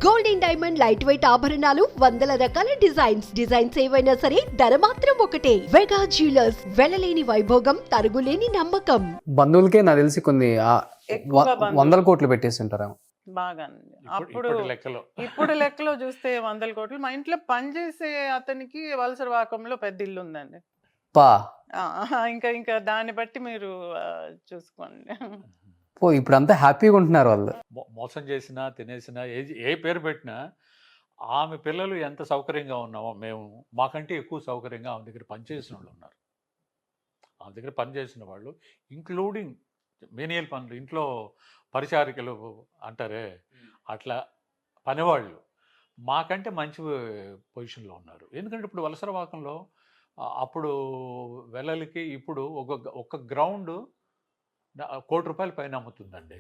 Golden diamond light weight ఆభరణాలు వందల రకాల డిజైన్స్ ఏవైనా సరే ధర మాత్రం ఒకటే. వెగా జ్యువెలర్స్, వెళ్ళలేని వైభోగం, తరుగులేని నమ్మకం. బంధువులకే నాకు తెలిసి కొన్ని ఎక్కువగా బంధువులు. వందల కోట్లు పెట్టేసి ఉంటారు. బాగానండి. ఇప్పుడు లెక్కలో ఇప్పుడు లెక్కలో చూస్తే 100 కోట్లు. మా ఇంట్లో పనిచేసే అతనికి వలసరవాకంలో పెద్ద ఇల్లు ఉందండి. పా ఇంకా దాన్ని బట్టి మీరు చూసుకోండి. ఇప్పుడు అంతా హ్యాపీగా ఉంటున్నారు వాళ్ళు. మోసం చేసినా తినేసినా ఏ పేరు పెట్టినా ఆమె పిల్లలు ఎంత సౌకర్యంగా ఉన్నామో మేము మాకంటే ఎక్కువ సౌకర్యంగా ఆమె దగ్గర పనిచేసిన వాళ్ళు ఉన్నారు. ఆమె దగ్గర పనిచేసిన వాళ్ళు ఇంక్లూడింగ్ మేనియల్ పనులు, ఇంట్లో పరిచారికలు అంటారే అట్లా పనివాళ్ళు మాకంటే మంచి పొజిషన్లో ఉన్నారు. ఎందుకంటే ఇప్పుడు వలసరవాకంలో అప్పుడు వెళ్ళలికి ఇప్పుడు ఒక గ్రౌండ్ ₹1,00,00,000 పైన అమ్ముతుందండి.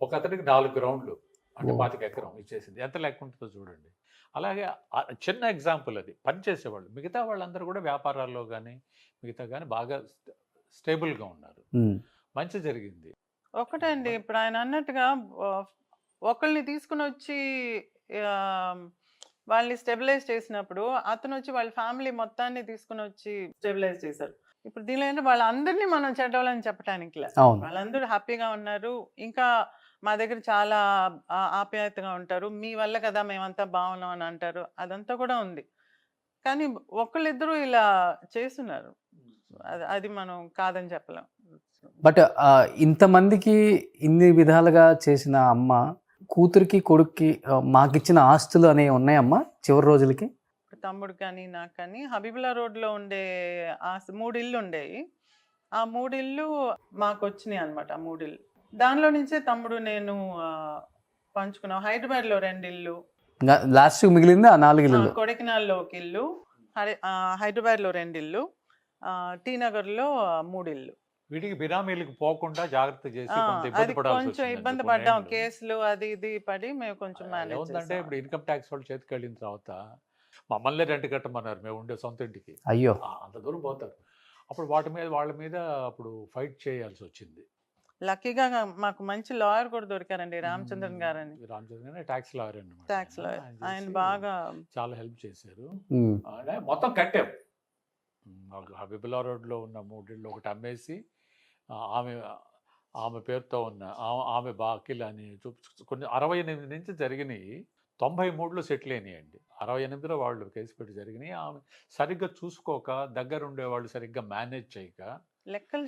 ఒక అతనికి 4 గ్రౌండ్లు అంటే 25 ఎకరం ఇచ్చేసింది. ఎంత లెక్క ఉంటుందో చూడండి. అలాగే చిన్న ఎగ్జాంపుల్ అది. పనిచేసేవాళ్ళు మిగతా వాళ్ళందరూ కూడా వ్యాపారాల్లో కానీ మిగతా కానీ బాగా స్టేబుల్గా ఉన్నారు. మంచి జరిగింది. ఒకటండి, ఇప్పుడు ఆయన అన్నట్టుగా ఒకళ్ళని తీసుకుని వచ్చి వాళ్ళని స్టెబిలైజ్ చేసినప్పుడు అతను వచ్చి వాళ్ళ ఫ్యామిలీ మొత్తాన్ని తీసుకుని వచ్చి స్టెబిలైజ్ చేశారు. ఇప్పుడు దీనిలో ఏంటంటే వాళ్ళందరినీ మనం చెడ్డవాళ్ళని చెప్పడానికి వాళ్ళందరూ హ్యాపీగా ఉన్నారు. ఇంకా మా దగ్గర చాలా ఆప్యాయతగా ఉంటారు. మీ వల్ల కదా మేమంతా బాగున్నాం అని అంటారు. అదంతా కూడా ఉంది. కానీ ఒకళ్ళిద్దరూ ఇలా చేస్తున్నారు. అది మనం కాదని చెప్పలేం. బట్ ఇంతమందికి ఇన్ని విధాలుగా చేసిన అమ్మ కూతురికి కొడుక్కి మాకిచ్చిన ఆస్తులు అనేవి ఉన్నాయమ్మా చివరి రోజులకి? తమ్ముడు కానీ నాకు కానీ హబీబుల్లా రోడ్లో ఉండే 3 ఇళ్ళు ఉండేవి. ఆ 3 ఇళ్ళు మాకు వచ్చినాయి అనమాట. ఆ 3 ఇళ్ళు దానిలో నుంచే తమ్ముడు నేను పంచుకున్నాం. హైదరాబాద్లో 2 ఇళ్ళు, లాస్ట్ మిగిలింది ఆ 4 ఇళ్ళు. కొడైకెనాల్లో 1 ఇల్లు, హైదరాబాద్లో 2 ఇళ్ళు, టీ నగర్లో 3 ఇళ్ళు. వీటికి బినామీలకు పోకుండా జాగ్రత్త చేసి అది కొంచెం ఇబ్బంది పడ్డాం. కేసులు అది ఇది పడి మేము కొంచెం ఏముందంటే ఇప్పుడు ఇన్కమ్ ట్యాక్స్ వాళ్ళు చేతికి వెళ్ళిన తర్వాత మమ్మల్ని రెంట్ కట్టమన్నారు మేము ఉండే సొంత ఇంటికి. అయ్యో, అంత దూరం పోతారు. అప్పుడు వాళ్ళ మీద అప్పుడు ఫైట్ చేయాల్సి వచ్చింది. లక్కీగా మాకు మంచి లాయర్ కూడా దొరికారండి, రామచంద్రన్ గారు అని. రామచంద్రన్ ట్యాక్స్ లాయర్ అన్నమాట. ట్యాక్స్ లాయర్ ఆయన బాగా చాలా హెల్ప్ చేశారు. మొత్తం కట్టాం. హబీబుల్లా రోడ్లో ఉన్న 3 ఇళ్ళు ఒకటి అమ్మేసి ఆమె పేరుతో ఉన్న ఆమె బాకీలు అని కొన్ని 68 నుంచి జరిగినాయి. 93లో సెటిల్ అయినాయండి. 68లో వాళ్ళు కేసు పెట్టి జరిగినాయి. ఆమె సరిగ్గా చూసుకోక, దగ్గర ఉండేవాళ్ళు సరిగ్గా మేనేజ్ చేయక, లెక్కలు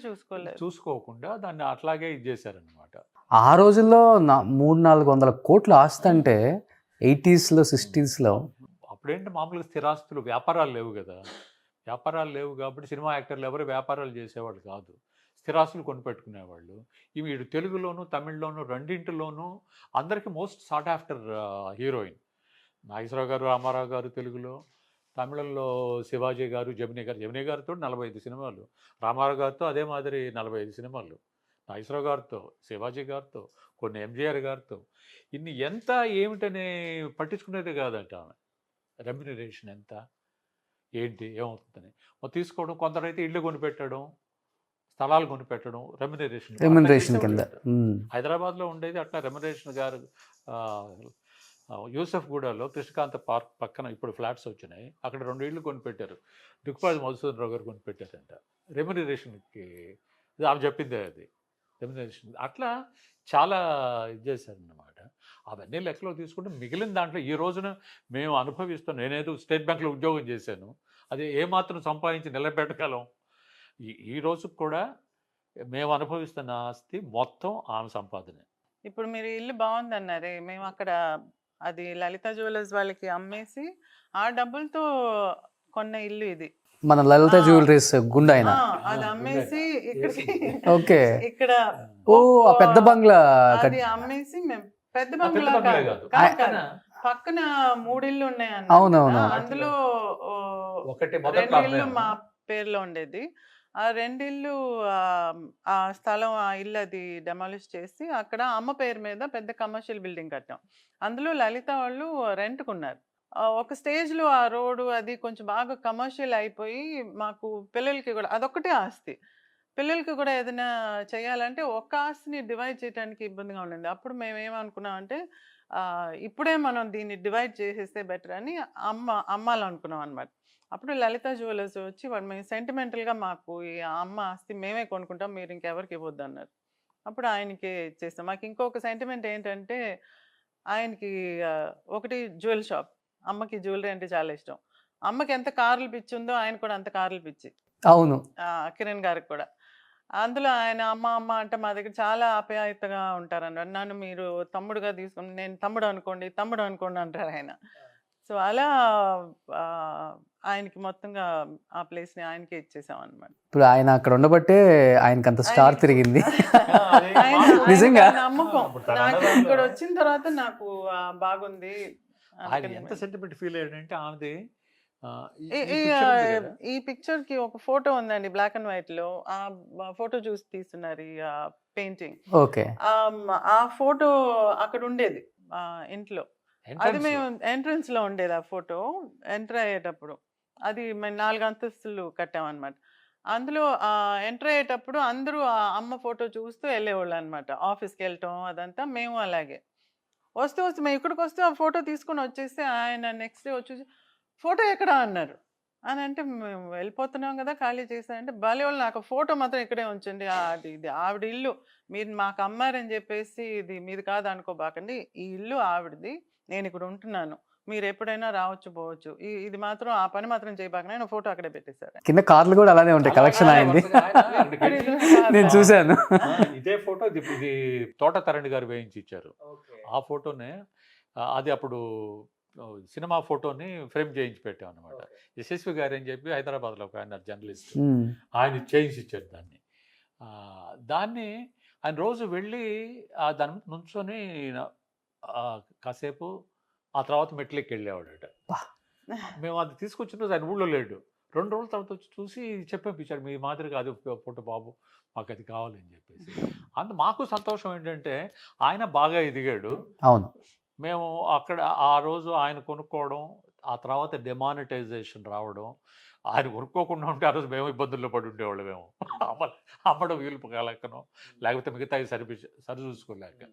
చూసుకోకుండా దాన్ని అట్లాగే ఇది చేశారనమాట. ఆ రోజుల్లో 300-400 కోట్ల ఆస్తి అంటే 80sలో 60sలో అప్పుడేంటి మామూలుగా స్థిరాస్తులు, వ్యాపారాలు లేవు కదా. వ్యాపారాలు లేవు కాబట్టి సినిమా యాక్టర్లు ఎవరు వ్యాపారాలు చేసేవాళ్ళు కాదు. స్థిరాస్తులు కొనిపెట్టుకునేవాళ్ళు. వీడు తెలుగులోను తమిళ్లోను రెండింటిలోనూ అందరికీ most sought after heroine. Nageswararao గారు, రామారావు గారు తెలుగులో, తమిళంలో శివాజీ గారు, జమినీ గారితో 45 సినిమాలు, రామారావు గారితో అదే మాదిరి 45 సినిమాలు, నాగేశ్వరరావు గారితో, శివాజీ గారితో, కొన్ని ఎంజీఆర్ గారితో. ఇన్ని ఎంత ఏమిటనే పట్టించుకునేది కాదంట ఆమె. రెమ్యునరేషన్ ఎంత ఏంటి ఏమవుతుందని తీసుకోవడం. కొందరైతే ఇళ్ళు కొనిపెట్టడం, స్థలాలు కొనిపెట్టడం రెమ్యునరేషన్ కింద. హైదరాబాద్లో ఉండేది అట్లా రెమ్యునరేషన్ గారు. యూసఫ్గూడలో కృష్ణకాంత పార్క్ పక్కన ఇప్పుడు ఫ్లాట్స్ వచ్చినాయి. అక్కడ 2 ఇళ్ళు కొనిపెట్టారు. దుక్పాది మధుసూదనరావు గారు కొనిపెట్టారంట రెమ్యునరేషన్కి. ఆమె చెప్పిందే అది రెమ్యునరేషన్. అట్లా చాలా ఇది చేశారన్నమాట. అవన్నీ లెక్కలో తీసుకుంటే మిగిలిన దాంట్లో ఈ రోజున మేము అనుభవిస్తాం. నేనేదో స్టేట్ బ్యాంక్లో ఉద్యోగం చేశాను. అది ఏమాత్రం సంపాదించి నిలబెట్టగలం. ఈ రోజు కూడా మేము అనుభవిస్తున్న ఆస్తి మొత్తం ఆమె సంపాదనే. ఇప్పుడు మీరు ఇల్లు బాగుందన్నారే, మేము అక్కడ అది లలిత జ్యువెలర్స్ వాళ్ళకి అమ్మేసి ఆ డబ్బులతో కొన్న ఇల్లు ఇది. మన లలిత జ్యువెలరీస్ గుండా అయినా అది అమ్మేసి ఓకే ఇక్కడ ఆ పెద్ద బంగ్లా అది అమ్మేసి మేము పెద్ద బంగ్లా పక్కన 3 ఇళ్ళు ఉన్నాయి అన్న. అవునవును. అందులో ఒకటి 2 ఇళ్ళు మా పేరులో ఉండేది. ఆ 2 ఇళ్ళు ఆ స్థలం, ఆ ఇల్లు అది డెమాలిష్ చేసి అక్కడ అమ్మ పేరు మీద పెద్ద కమర్షియల్ బిల్డింగ్ కట్టాం. అందులో లలిత వాళ్ళు రెంట్కున్నారు. ఒక స్టేజ్లో ఆ రోడ్డు అది కొంచెం బాగా కమర్షియల్ అయిపోయి మాకు పిల్లలకి కూడా అదొక్కటే ఆస్తి. పిల్లలకి కూడా ఏదైనా చేయాలంటే ఒక్క ఆస్తిని డివైడ్ చేయడానికి ఇబ్బందిగా ఉండింది. అప్పుడు మేము ఏమనుకున్నామంటే ఇప్పుడే మనం దీన్ని డివైడ్ చేసేస్తే బెటర్ అని అమ్మాలనుకున్నాం అనమాట. అప్పుడు లలిత జ్యువెలర్స్ వచ్చి వాళ్ళు మేము సెంటిమెంటల్గా మాకు ఈ అమ్మ ఆస్తి మేమే కొనుక్కుంటాం, మీరు ఇంకెవరికి ఇవ్వద్దు అన్నారు. అప్పుడు ఆయనకి ఇచ్చేస్తాం. మాకు ఇంకొక సెంటిమెంట్ ఏంటంటే ఆయనకి ఒకటి జ్యువెల్ షాప్, అమ్మకి జ్యువెలరీ అంటే చాలా ఇష్టం. అమ్మకి ఎంత కార్లు పిచ్చి ఉందో ఆయన కూడా అంత కార్లు పిచ్చి, అవును. కిరణ్ గారికి కూడా. అందులో ఆయన అమ్మ అమ్మ అంటే మా దగ్గర చాలా ఆప్యాయతగా ఉంటారన్నమాట. నన్ను మీరు తమ్ముడుగా తీసుకుని, నేను తమ్ముడు అనుకోండి అంటారు ఆయన. సో అలా ఆయనకి మొత్తంగా ఆ ప్లేస్ని ఆయనకే ఇచ్చేసాం అనమాట. ఇప్పుడు ఆయన అక్కడ ఉండబట్టే ఆయనకి అంత స్టార్ తిరిగింది. నిజంగా నమ్మకం నాకు ఇక్కడ వచ్చిన తర్వాత నాకు బాగుంది. ఆయన ఎంత సెంటిమెంట్ ఫీల్ అయ్యాడంటే ఆమెది ఈ పిక్చర్ కి ఒక ఫోటో ఉందండి బ్లాక్ అండ్ వైట్ లో. ఆ ఫోటో చూసి తీస్తున్నారు ఈ పెయింటింగ్. ఓకే. ఆ ఫోటో అక్కడ ఉండేది ఇంట్లో. అది మేము ఎంట్రన్స్ లో ఉండేది ఆ ఫోటో. ఎంటర్ అయ్యేటప్పుడు అది మేము 4 అంతస్తులు కట్టామన్నమాట. అందులో ఎంటర్ అయ్యేటప్పుడు అందరూ ఆ అమ్మ ఫోటో చూస్తూ వెళ్ళేవాళ్ళు అనమాట. ఆఫీస్కి వెళ్ళటం అదంతా మేము అలాగే వస్తూ మేము ఇక్కడికి వస్తూ ఆ ఫోటో తీసుకుని వచ్చేస్తే ఆయన నెక్స్ట్ డే వచ్చేసి ఫోటో ఎక్కడా అన్నారు. అని అంటే మేము వెళ్ళిపోతున్నాం కదా ఖాళీ చేశానంటే, భలే వాళ్ళు నాకు ఫోటో మాత్రం ఇక్కడే ఉంచండి, ఇది ఆవిడ ఇల్లు, మీరు మాకు అమ్మారని చెప్పేసి ఇది మీది కాదు అనుకోబాకండి, ఈ ఇల్లు ఆవిడది, నేను ఇక్కడ ఉంటున్నాను, మీరు ఎప్పుడైనా రావచ్చు పోవచ్చు, ఇది మాత్రం ఆ పని మాత్రం చేయబాకనే నేను ఫోటో అక్కడే పెట్టేశారు. కింద కార్లు కూడా అలానే ఉంటాయి, కలెక్షన్ అయింది నేను చూశాను. ఇదే ఫోటో ఇది తోట తరణి గారు వేయించి ఇచ్చారు. ఆ ఫోటోనే అది అప్పుడు సినిమా ఫోటోని ఫ్రేమ్ చేయించి పెట్టాం అనమాట. యశస్వి గారు అని చెప్పి హైదరాబాద్లో ఒక ఆయన జర్నలిస్ట్, ఆయన చేయించి ఇచ్చారు దాన్ని. దాన్ని ఆయన రోజు వెళ్ళి దాని మీద నుంచొని కాసేపు ఆ తర్వాత మెట్లెక్కి వెళ్ళేవాడట. మేము అది తీసుకొచ్చిన రోజు ఆయన ఊళ్ళో లేడు. 2 రోజుల తర్వాత వచ్చి చూసి చెప్పేపించాడు, మీ మాదిరిగా అది ఫోటో బాబు మాకు అది కావాలని చెప్పేసి. మాకు సంతోషం ఏంటంటే ఆయన బాగా ఎదిగాడు. అవును. మేము అక్కడ ఆ రోజు ఆయన కొనుక్కోవడం, ఆ తర్వాత డిమానిటైజేషన్ రావడం, ఆయన కొనుక్కోకుండా ఉంటే ఆ రోజు మేము ఇబ్బందుల్లో పడి ఉండేవాళ్ళు. మేము అమ్మడం వీలు కలెక్కను, లేకపోతే మిగతా సరి చూసుకోలేక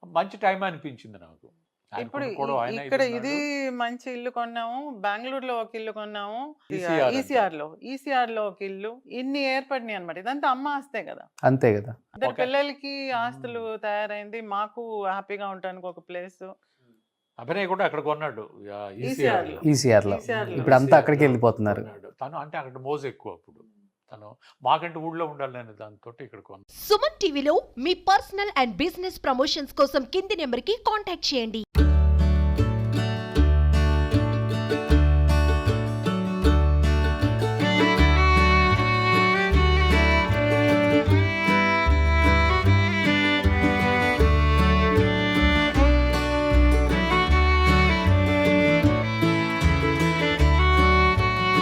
మంచి టైం అనిపించింది నాకు. ఇప్పుడు ఇక్కడ ఇది మంచి ఇల్లు కొన్నాము, బెంగళూరులో ఒక ఇల్లు కొన్నాము, ఈసీఆర్ లో ఒక ఇల్లు, ఇన్ని ఏర్పడినాయి అనమాట. ఇదంతా అమ్మ ఆస్తే కదా, అంతే కదా. ఇద్దరు పిల్లలకి ఆస్తులు తయారైంది, మాకు హ్యాపీగా ఉండడానికి ఒక ప్లేస్. అభినయ్ కూడా అక్కడ కొన్నాడు ఈసీఆర్ లో. ఇప్పుడు అంతా అక్కడికి వెళ్ళిపోతున్నారు. తను అంటే అక్కడ మోజు ఎక్కువ. అప్పుడు తను మాకంటే ఊళ్ళో ఉండాలని దాంతో ఇక్కడ కొన్నాడు. సుమన్ టీవీలో మీ పర్సనల్ అండ్ బిజినెస్ ప్రమోషన్స్ కోసం కింది నెంబర్కి కాంటాక్ట్ చేయండి.